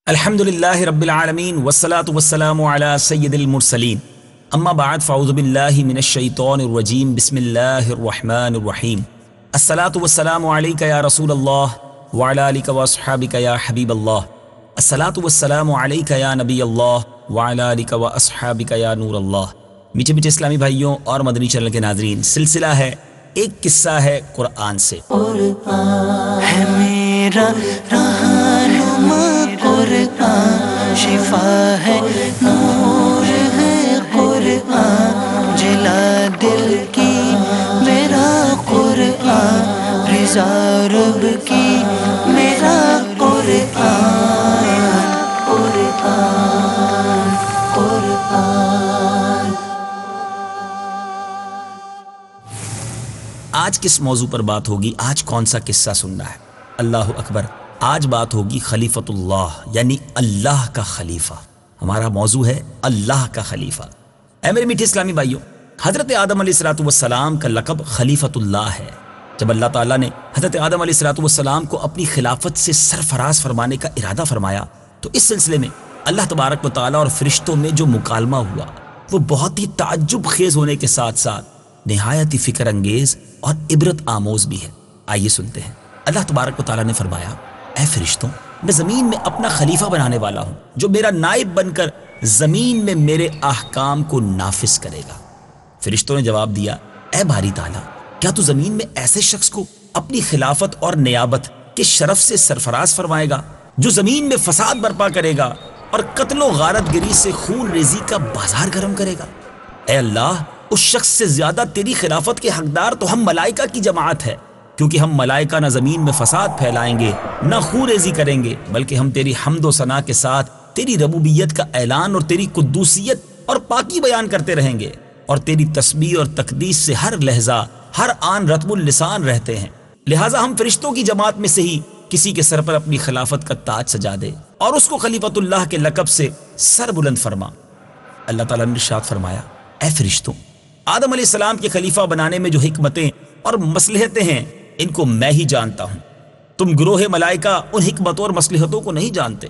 الحمدللہ رب العالمین والصلو والسلام علی سید المرسلین اما بعد فاعوذ باللہ من الشیطان الرجیم بسم اللہ الرحمن الرحیم الصلاة والسلام علیک یا رسول اللہ وعلی آلک واصحابک یا حبیب اللہ الصلاة والسلام علیک یا نبی اللہ وعلی آلک واصحابک یا نور اللہ۔ میٹھے میٹھے اسلامی بھائیوں اور مدنی چینل کے ناظرین، سلسلہ ہے ایک قصہ ہے قرآن سے۔ قرآن ہے میرا رہنما، قرآن شفا ہے، نور ہے قرآن، جلا دل کی میرا قرآن، رضا رب کی میرا قرآن، قرآن قرآن۔ آج کس موضوع پر بات ہوگی؟ آج کون سا قصہ سننا ہے؟ اللہ اکبر! آج بات ہوگی خلیفۃ اللہ، یعنی اللہ کا خلیفہ۔ ہمارا موضوع ہے اللہ کا خلیفہ۔ اے میرے میٹھے اسلامی بھائیوں، حضرت آدم علیہ السلام کا لقب خلیفۃ اللہ ہے۔ جب اللہ تعالیٰ نے حضرت آدم علیہ السلام کو اپنی خلافت سے سرفراز فرمانے کا ارادہ فرمایا تو اس سلسلے میں اللہ تبارک و تعالیٰ اور فرشتوں میں جو مکالمہ ہوا وہ بہت ہی تعجب خیز ہونے کے ساتھ ساتھ نہایت ہی فکر انگیز اور عبرت آموز بھی ہے۔ آئیے سنتے ہیں۔ اللہ تبارک و تعالیٰ نے فرمایا، اے فرشتوں، میں زمین میں اپنا خلیفہ بنانے والا ہوں جو میرا نائب بن کر زمین میں میرے احکام کو نافذ کرے گا۔ فرشتوں نے جواب دیا، اے باری تعالیٰ، کیا تو زمین میں ایسے شخص کو اپنی خلافت اور نیابت کے شرف سے سرفراز فرمائے گا جو زمین میں فساد برپا کرے گا اور قتل و غارت گری سے خون ریزی کا بازار گرم کرے گا؟ اے اللہ، اس شخص سے زیادہ تیری خلافت کے حقدار تو ہم ملائکہ کی جماعت ہے، کیونکہ ہم ملائکہ نہ زمین میں فساد پھیلائیں گے نہ خون ریزی کریں گے، بلکہ ہم تیری حمد و ثنا کے ساتھ تیری ربوبیت کا اعلان اور تیری قدوسیت اور پاکی بیان کرتے رہیں گے، اور تیری تسبیح اور تقدیس سے ہر لہجہ ہر آن رطب اللسان رہتے ہیں۔ لہٰذا ہم فرشتوں کی جماعت میں سے ہی کسی کے سر پر اپنی خلافت کا تاج سجا دے اور اس کو خلیفۃ اللہ کے لقب سے سر بلند فرما۔ اللہ تعالیٰ نے ارشاد فرمایا، اے فرشتوں، آدم علیہ السلام کے خلیفہ بنانے میں جو حکمتیں اور مصلحتیں ہیں ان کو میں ہی جانتا ہوں، تم گروہ ملائکہ ان حکمتوں اور مصلحتوں کو نہیں جانتے۔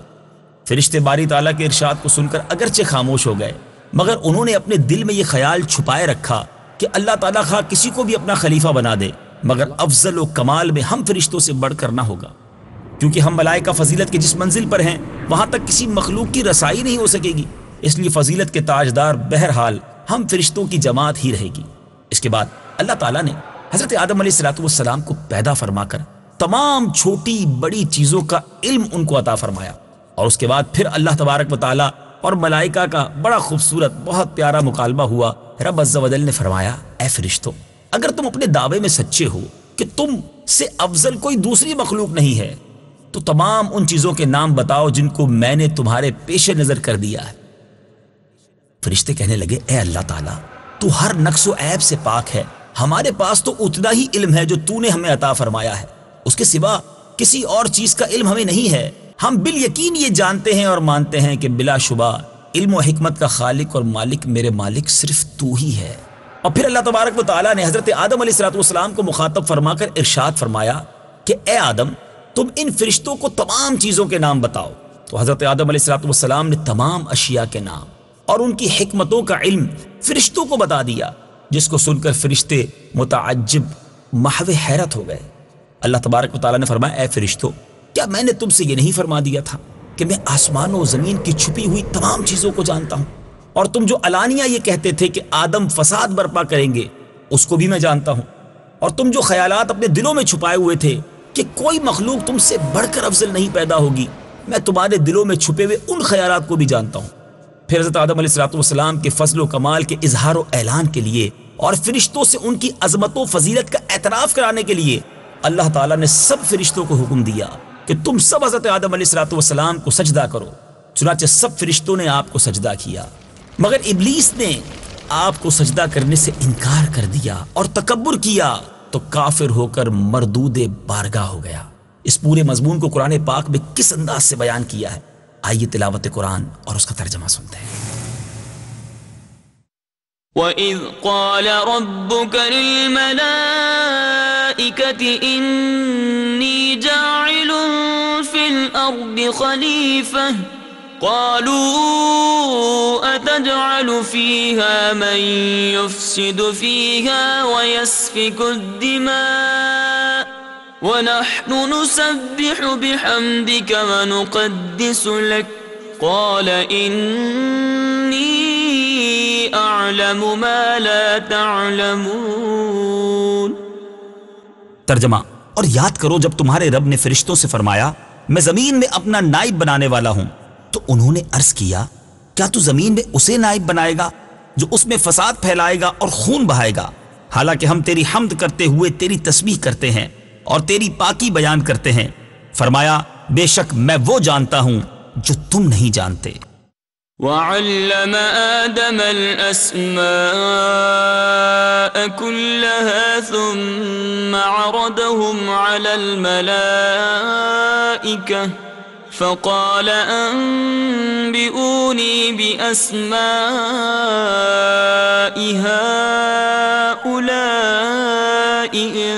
فرشتے باری تعالیٰ کے ارشاد کو سن کر اگرچہ خاموش ہو گئے، مگر انہوں نے اپنے دل میں یہ خیال چھپائے رکھا کہ اللہ تعالیٰ خواہ کسی کو بھی اپنا خلیفہ بنا دے مگر افضل و کمال میں ہم فرشتوں سے بڑھ کر نہ ہوگا، کیونکہ ہم ملائکہ فضیلت کے جس منزل پر ہیں وہاں تک کسی مخلوق کی رسائی نہیں ہو سکے گی، اس لیے فضیلت کے تاجدار بہرحال ہم فرشتوں کی جماعت ہی رہے گی۔ اس کے بعد اللہ تعالیٰ نے حضرت آدم علیہ السلام کو پیدا فرما کر تمام چھوٹی بڑی چیزوں کا علم ان کو عطا فرمایا، اور اس کے بعد پھر اللہ تبارک و تعالیٰ اور ملائکہ کا بڑا خوبصورت بہت پیارا مکالمہ ہوا۔ رب عز و جل نے فرمایا، اے فرشتوں، اگر تم اپنے دعوے میں سچے ہو کہ تم سے افضل کوئی دوسری مخلوق نہیں ہے تو تمام ان چیزوں کے نام بتاؤ جن کو میں نے تمہارے پیش نظر کر دیا ہے۔ فرشتے کہنے لگے، اے اللہ تعالیٰ، تو ہر نقص و عیب سے پاک ہے، ہمارے پاس تو اتنا ہی علم ہے جو تو نے ہمیں عطا فرمایا ہے، اس کے سوا کسی اور چیز کا علم ہمیں نہیں ہے۔ ہم بالیقین یہ جانتے ہیں اور مانتے ہیں کہ بلا شبہ علم و حکمت کا خالق اور مالک میرے مالک صرف تو ہی ہے۔ اور پھر اللہ تبارک و تعالیٰ نے حضرت آدم علیہ السلام کو مخاطب فرما کر ارشاد فرمایا کہ اے آدم، تم ان فرشتوں کو تمام چیزوں کے نام بتاؤ۔ تو حضرت آدم علیہ السلام نے تمام اشیاء کے نام اور ان کی حکمتوں کا علم فرشتوں کو بتا دیا، جس کو سن کر فرشتے متعجب محو حیرت ہو گئے۔ اللہ تبارک و تعالیٰ نے فرمایا، اے فرشتوں، کیا میں نے تم سے یہ نہیں فرما دیا تھا کہ میں آسمانوں و زمین کی چھپی ہوئی تمام چیزوں کو جانتا ہوں؟ اور تم جو علانیہ یہ کہتے تھے کہ آدم فساد برپا کریں گے، اس کو بھی میں جانتا ہوں، اور تم جو خیالات اپنے دلوں میں چھپائے ہوئے تھے کہ کوئی مخلوق تم سے بڑھ کر افضل نہیں پیدا ہوگی، میں تمہارے دلوں میں چھپے ہوئے ان خیالات کو بھی جانتا ہوں۔ پھر حضرت آدم علیہ السلام کے فضل و کمال کے اظہار و اعلان کے لیے اور فرشتوں سے ان کی عظمت و فضیلت کا اعتراف کرانے کے لیے اللہ تعالیٰ نے سب فرشتوں کو حکم دیا کہ تم سب حضرت آدم علیہ السلام کو سجدہ کرو۔ چنانچہ سب فرشتوں نے آپ کو سجدہ کیا، مگر ابلیس نے آپ کو سجدہ کرنے سے انکار کر دیا اور تکبر کیا تو کافر ہو کر مردود بارگاہ ہو گیا۔ اس پورے مضمون کو قرآن پاک میں کس انداز سے بیان کیا ہے؟ آئیے تلاوت قرآن اور اس کا ترجمہ سنتے ہیں۔ وَإِذْ قَالَ رَبُّكَ لِلْمَلَائِكَةِ إِنِّي جَاعِلٌ فِي الْأَرْضِ الأرض خليفة قالوا أتجعل فيها من يفسد فيها ويسفك الدماء ونحن نسبح بحمدك ونقدس لك قال إني أعلم ما لا تعلمون. ترجمہ: اور یاد کرو جب تمہارے رب نے فرشتوں سے فرمایا میں زمین میں اپنا نائب بنانے والا ہوں، تو انہوں نے عرض کیا کیا تو زمین میں اسے نائب بنائے گا جو اس میں فساد پھیلائے گا اور خون بہائے گا، حالانکہ ہم تیری حمد کرتے ہوئے تیری تسبیح کرتے ہیں اور تیری پاکی بیان کرتے ہیں. فرمایا بے شک میں وہ جانتا ہوں جو تم نہیں جانتے. وعلم آدم الأسماء كلها ثم عرضهم على الملائكة فقال أنبئوني بأسماء هؤلاء إن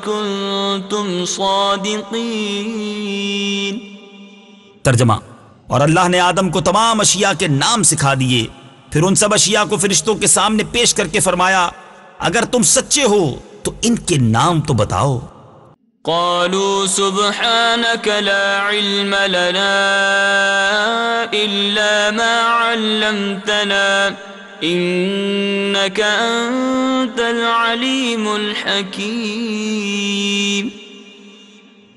كنتم صادقين. ترجمہ: اور اللہ نے آدم کو تمام اشیاء کے نام سکھا دیے، پھر ان سب اشیاء کو فرشتوں کے سامنے پیش کر کے فرمایا اگر تم سچے ہو تو ان کے نام تو بتاؤ. قالوا سبحانك لا علم لنا إلا ما علمتنا إنك أنت العليم الحكيم.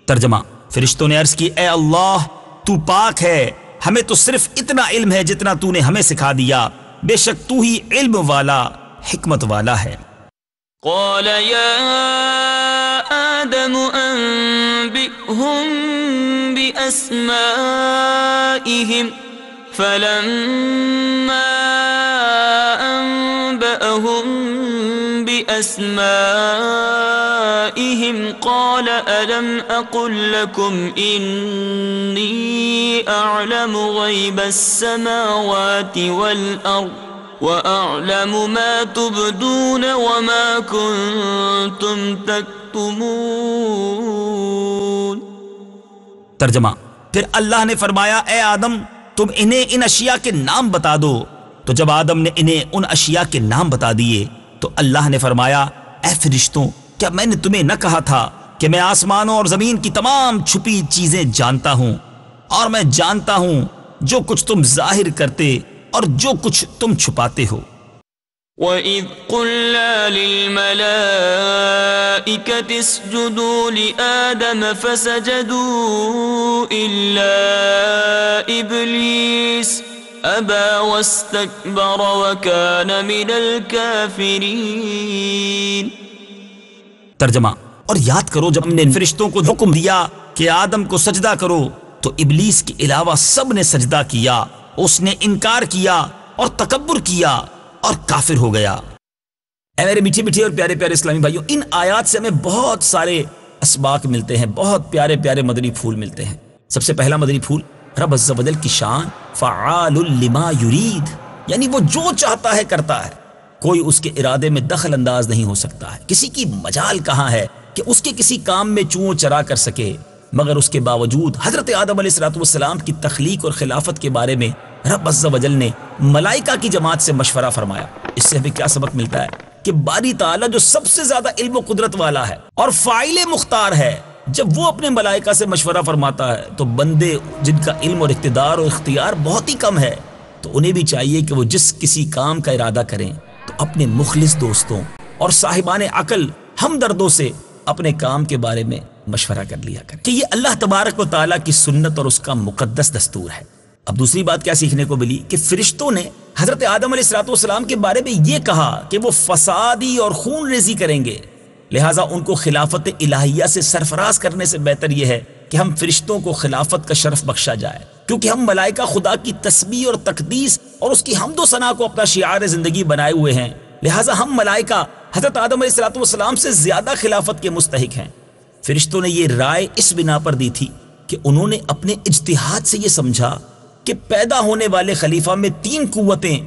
ترجمہ: فرشتوں نے عرض کی اے اللہ تو پاک ہے، ہمیں تو صرف اتنا علم ہے جتنا تو نے ہمیں سکھا دیا، بے شک تو ہی علم والا حکمت والا ہے. قال يا آدم أنبئهم بأسمائهم فلما أنبأهم بأسمائهم قال ألم أقل لكم إني أعلم غيب السماوات والأرض وأعلم ما تبدون وما كنتم تكتمون. ترجمہ: پھر اللہ نے فرمایا اے آدم تم انہیں ان اشیاء کے نام بتا دو. تو جب آدم نے انہیں ان اشیاء کے نام بتا دیے تو اللہ نے فرمایا اے فرشتوں کیا میں نے تمہیں نہ کہا تھا کہ میں آسمانوں اور زمین کی تمام چھپی چیزیں جانتا ہوں، اور میں جانتا ہوں جو کچھ تم ظاہر کرتے اور جو کچھ تم چھپاتے ہو. وَإِذْ قُلْنَا لِلْمَلَائِكَةِ اسْجُدُوا لِآدَمَ فَسَجَدُوا إِلَّا إِبْلِيسَ أَبَى وَاسْتَكْبَرَ وَكَانَ مِنَ الْكَافِرِينَ. ترجمہ: اور یاد کرو جب ہم نے فرشتوں کو حکم دیا کہ آدم کو سجدہ کرو تو ابلیس کے علاوہ سب نے سجدہ کیا، اس نے انکار کیا اور تکبر کیا اور کافر ہو گیا. اے میرے میٹھے میٹھے اور پیارے پیارے اسلامی بھائیوں، ان آیات سے ہمیں بہت سارے اسباق ملتے ہیں، بہت پیارے پیارے مدنی پھول ملتے ہیں. سب سے پہلا مدنی پھول رب عز و جل کی شان فعال لما یرید، یعنی وہ جو چاہتا ہے کرتا ہے، کوئی اس کے ارادے میں دخل انداز نہیں ہو سکتا ہے. کسی کی مجال کہاں ہے کہ اس کے کسی کام میں چوں چرا کر سکے، مگر اس کے باوجود حضرت آدم علیہ السلام کی تخلیق اور خلافت کے بارے میں رب عز و جل نے ملائکہ کی جماعت سے مشورہ فرمایا. اس سے ہمیں کیا سبق ملتا ہے کہ باری تعالیٰ جو سب سے زیادہ علم و قدرت والا ہے اور فاعل مختار ہے، جب وہ اپنے ملائکہ سے مشورہ فرماتا ہے تو بندے جن کا علم اور اقتدار اور اختیار بہت ہی کم ہے تو انہیں بھی چاہیے کہ وہ جس کسی کام کا ارادہ کریں تو اپنے مخلص دوستوں اور صاحبان عقل ہمدردوں سے اپنے کام کے بارے میں مشورہ کر لیا کریں کہ یہ اللہ تبارک و تعالیٰ کی سنت اور اس کا مقدس دستور ہے. اب دوسری بات کیا سیکھنے کو ملی کہ فرشتوں نے حضرت آدم علیہ السلام کے بارے میں یہ کہا کہ وہ فسادی اور خون ریزی کریں گے، لہٰذا ان کو خلافت الہیہ سے سرفراز کرنے سے بہتر یہ ہے کہ ہم فرشتوں کو خلافت کا شرف بخشا جائے، کیونکہ ہم ملائکہ خدا کی تسبیح اور تقدیس اور اس کی حمد و ثنا کو اپنا شعار زندگی بنائے ہوئے ہیں، لہٰذا ہم ملائکہ حضرت آدم علیہ السلام سے زیادہ خلافت کے مستحق ہیں. فرشتوں نے یہ رائے اس بنا پر دی تھی کہ انہوں نے اپنے اجتہاد سے یہ سمجھا کہ پیدا ہونے والے خلیفہ میں 3 قوتیں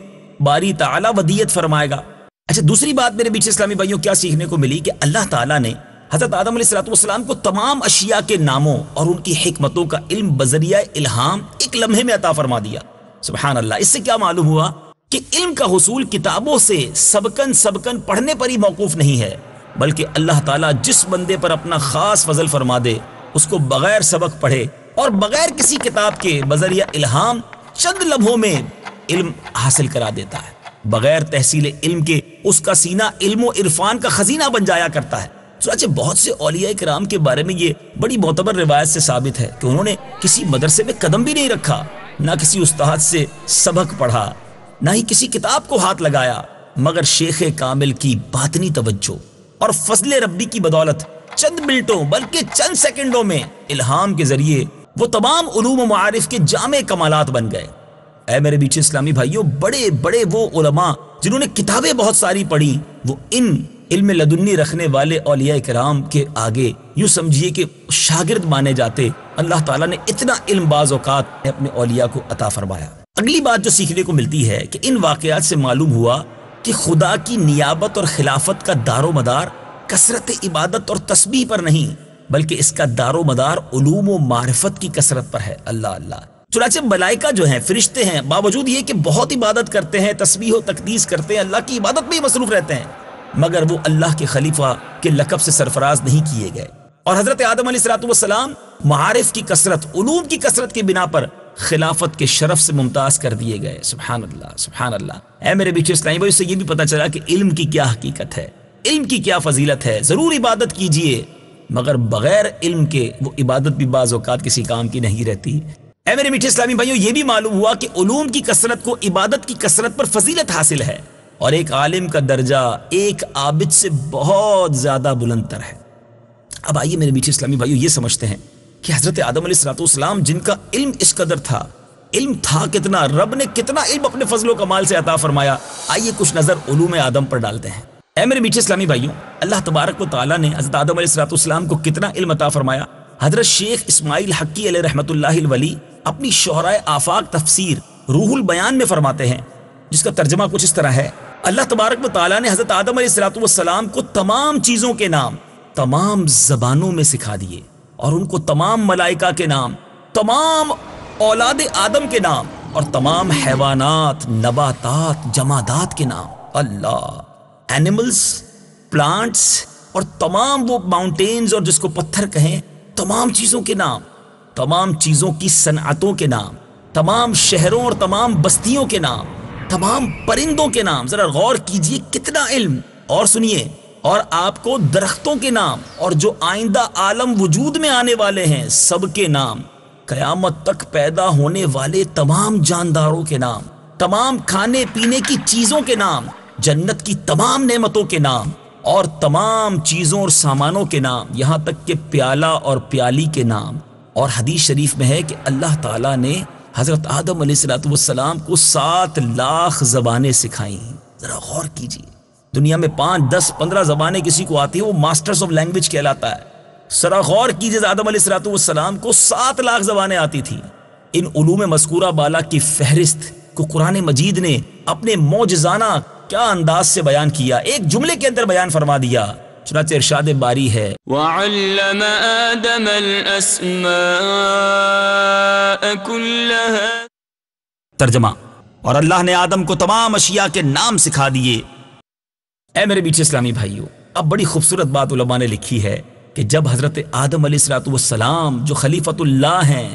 باری تعالیٰ ودیت فرمائے گا. اچھا دوسری بات میرے بیچ اسلامی بھائیوں کیا سیکھنے کو ملی کہ اللہ تعالیٰ نے حضرت آدم علیہ السلام کو تمام اشیاء کے ناموں اور ان کی حکمتوں کا علم بذریعہ الہام ایک لمحے میں عطا فرما دیا. سبحان اللہ. اس سے کیا معلوم ہوا کہ علم کا حصول کتابوں سے سبکن پڑھنے پر ہی موقوف نہیں ہے، بلکہ اللہ تعالیٰ جس بندے پر اپنا خاص فضل فرما دے اس کو بغیر سبق پڑھے اور بغیر کسی کتاب کے بذریعہ الہام چند لمحوں میں علم حاصل کرا دیتا ہے. بغیر تحصیل علم کے اس کا سینہ علم و عرفان کا خزینہ بن جایا کرتا ہے. چنانچہ بہت سے اولیاء کرام کے بارے میں یہ بڑی معتبر روایت سے ثابت ہے کہ انہوں نے کسی مدرسے میں قدم بھی نہیں رکھا، نہ کسی استاد سے سبق پڑھا، نہ ہی کسی کتاب کو ہاتھ لگایا، مگر شیخ کامل کی باطنی توجہ اور فضل ربی کی بدولت چند منٹوں بلکہ چند سیکنڈوں میں الہام کے ذریعے وہ تمام علوم و معارف کے جامع کمالات بن گئے. اے میرے بیچے اسلامی بھائیوں، بڑے بڑے وہ علماء جنہوں نے کتابیں بہت ساری پڑھی، وہ ان علم لدنی رکھنے والے اولیاء کرام کے آگے یوں سمجھیے کہ شاگرد مانے جاتے. اللہ تعالیٰ نے اتنا علم بعض اوقات اپنے اولیاء کو عطا فرمایا. اگلی بات جو سیکھنے کو ملتی ہے کہ ان واقعات سے معلوم ہوا کہ خدا کی نیابت اور خلافت کا دار و مدار کثرت عبادت اور تسبیح پر نہیں، بلکہ اس کا دار و مدار علوم و معرفت کی کثرت پر ہے. اللہ اللہ. چنانچہ ملائکہ جو ہیں، فرشتے ہیں، باوجود یہ کہ بہت عبادت کرتے ہیں، تسبیح و تقدیس کرتے ہیں، اللہ کی عبادت میں ہی مصروف رہتے ہیں، مگر وہ اللہ کے خلیفہ کے لقب سے سرفراز نہیں کیے گئے. اور حضرت آدم علیہ السلام معارف کی کثرت، علوم کی کثرت کی بنا پر خلافت کے شرف سے ممتاز کر دیے گئے. سبحان اللہ سبحان اللہ. اے میرے بیچے اسلامی بھائی، اس سے یہ بھی پتہ چلا کہ علم کی کیا حقیقت ہے، علم کی کیا فضیلت ہے. ضرور عبادت کیجئے، مگر بغیر علم کے وہ عبادت بھی بعض اوقات کسی کام کی نہیں رہتی. اے میرے میٹھے اسلامی بھائیوں، یہ بھی معلوم ہوا کہ علوم کی کثرت کو عبادت کی کثرت پر فضیلت حاصل ہے، اور ایک عالم کا درجہ ایک عابد سے بہت زیادہ بلند تر ہے. اب آئیے میرے میٹھے اسلامی بھائیوں، یہ سمجھتے ہیں کہ حضرت آدم علیہ السلام جن کا علم اس قدر تھا، علم تھا کتنا، رب نے کتنا علم اپنے فضل و کمال سے عطا فرمایا. آئیے کچھ نظر علوم آدم پر ڈالتے ہیں. اے میرے میٹھے اسلامی بھائیوں، اللہ تبارک و تعالیٰ نے حضرت آدم علیہ السلام کو کتنا علم عطا فرمایا. حضرت شیخ اسماعیل حقی علیہ رحمۃ اللہ الولی اپنی شہرائے آفاق تفسیر روح البیان میں فرماتے ہیں، جس کا ترجمہ کچھ اس طرح ہے: اللہ تبارک و تعالیٰ نے حضرت آدم علیہ السلام کو تمام چیزوں کے نام تمام زبانوں میں سکھا دیے، اور ان کو تمام ملائکہ کے نام، تمام اولاد آدم کے نام، اور تمام حیوانات، نباتات، جمادات کے نام. اللہ. اینیملز، پلانٹس، اور تمام وہ ماؤنٹینز اور جس کو پتھر کہیں، تمام چیزوں کے نام، تمام چیزوں کی صنعتوں کے نام، تمام شہروں اور تمام بستیوں کے نام، تمام پرندوں کے نام. ذرا غور کیجئے کتنا علم. اور سنیے، اور آپ کو درختوں کے نام اور جو آئندہ عالم وجود میں آنے والے ہیں سب کے نام، قیامت تک پیدا ہونے والے تمام جانداروں کے نام، تمام کھانے پینے کی چیزوں کے نام، جنت کی تمام نعمتوں کے نام، اور تمام چیزوں اور سامانوں کے نام، یہاں تک کہ پیالہ اور پیالی کے نام. اور حدیث شریف میں ہے کہ اللہ تعالیٰ نے حضرت آدم علیہ السلام کو 7 لاکھ زبانیں سکھائیں. ذرا غور کیجیے، دنیا میں 5، 10، 15 زبانیں کسی کو آتی ہیں، وہ ماسٹرز آف لینگویج کہلاتا ہے. ذرا غور کیجیے، آدم علیہ السلام کو 7 لاکھ زبانیں آتی تھیں. ان علوم مذکورہ بالا کی فہرست کو قرآن مجید نے اپنے معجزانہ کیا انداز سے بیان کیا، ایک جملے کے اندر بیان فرما دیا. چنانچہ ارشاد باری ہے: وَعَلَّمَ آدَمَ الْأَسْمَاءَ كُلَّهَا. ترجمہ: اور اللہ نے آدم کو تمام اشیاء کے نام سکھا دیے. اے میرے بیچے اسلامی بھائیوں، اب بڑی خوبصورت بات علماء نے لکھی ہے کہ جب حضرت آدم علیہ السلام جو خلیفۃ اللہ ہیں،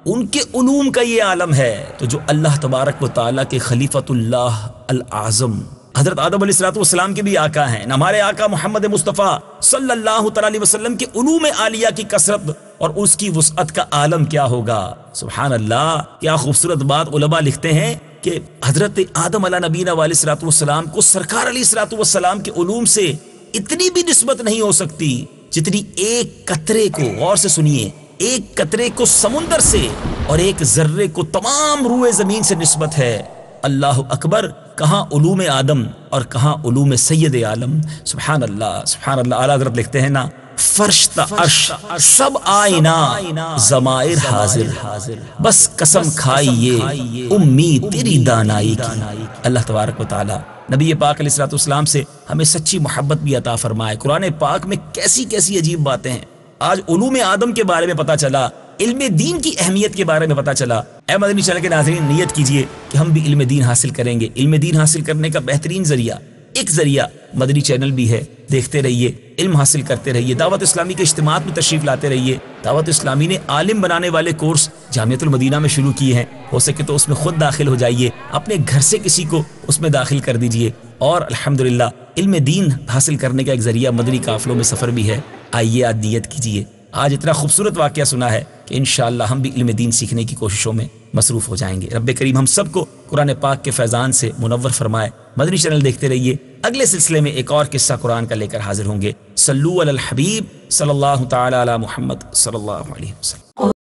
ان کے علوم کا یہ عالم ہے، تو جو اللہ تبارک و تعالیٰ کے خلیفۃ اللہ العظم حضرت آدم علیہ السلام کے بھی آقا ہیں، ہمارے آقا محمد مصطفیٰ صلی اللہ تعالی علیہ وسلم کے علوم عالیہ کی کثرت اور اس کی وسعت کا عالم کیا ہوگا. سبحان اللہ. کیا خوبصورت بات علماء لکھتے ہیں کہ حضرت آدم علیہ نبینا علیہ السلام کو سرکار علیہ السلام کے علوم سے اتنی بھی نسبت نہیں ہو سکتی جتنی ایک قطرے کو، غور سے سنیے، ایک قطرے کو سمندر سے اور ایک ذرے کو تمام روئے زمین سے نسبت ہے. اللہ اکبر. کہاں علوم آدم اور کہاں علوم سید عالم. سبحان اللہ سبحان اللہ. اعلیٰ حضرت لکھتے ہیں نا: فرش تا عرش سب آئینہ ضمائر حاضر، بس قسم کھائی یہ امید تیری دانائی کی. اللہ تبارک و تعالی نبی پاک علیہ الصلوۃ والسلام سے ہمیں سچی محبت بھی عطا فرمائے۔ قرآن پاک میں کیسی کیسی عجیب باتیں ہیں۔ آج علوم آدم کے بارے میں پتہ چلا، علم دین کی اہمیت کے بارے میں پتہ چلا۔ اے مدنی چینل کے ناظرین، نیت کیجئے کہ ہم بھی علم دین حاصل کریں گے۔ علم دین حاصل کرنے کا بہترین ذریعہ، ایک ذریعہ مدنی چینل بھی ہے، دیکھتے رہیے، علم حاصل کرتے رہیے، دعوت اسلامی کے اجتماعات میں تشریف لاتے رہیے۔ دعوت اسلامی نے عالم بنانے والے کورس جامعۃ المدینہ میں شروع کیے ہیں، ہو سکے تو اس میں خود داخل ہو جائیے، اپنے گھر سے کسی کو اس میں داخل کر دیجئے۔ اور الحمدللہ علم دین حاصل کرنے کا ایک ذریعہ مدنی قافلوں میں سفر بھی ہے، آئیے آج نیت کیجئے۔ آج اتنا خوبصورت واقعہ سنا ہے کہ انشاءاللہ ہم بھی علم دین سیکھنے کی کوششوں میں مصروف ہو جائیں گے۔ رب کریم ہم سب کو قرآن پاک کے فیضان سے منور فرمائے۔ مدنی چینل دیکھتے رہیے، اگلے سلسلے میں ایک اور قصہ قرآن کا لے کر حاضر ہوں گے۔ صلوا علی الحبیب صلی اللہ تعالی علی محمد صلی اللہ علیہ وسلم۔